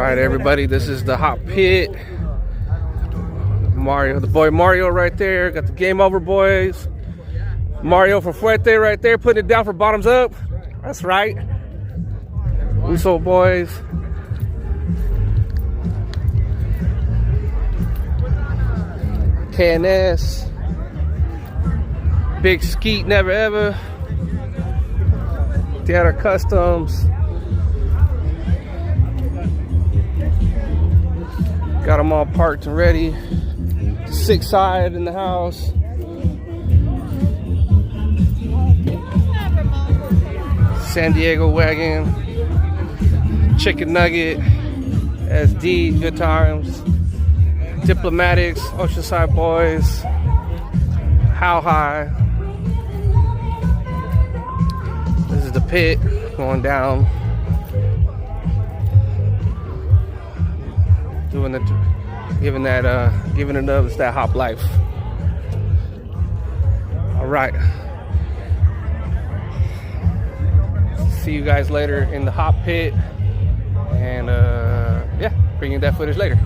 right, everybody, this is the hot pit. Mario, the boy Mario right there. Got the Game Over boys. Mario from Fuerte right there, putting it down for bottoms up. That's right. Uso boys. KNS. Big Skeet, Never Ever. Theater Customs. Got them all parked and ready. 6 side in the house. San Diego wagon. Chicken Nugget. SD, Good Times. Diplomatics, Oceanside Boys. How High. This is the pit going down. Doing it, giving it up. It's that hop life. All right. See you guys later in the hop pit, and yeah, bring you that footage later.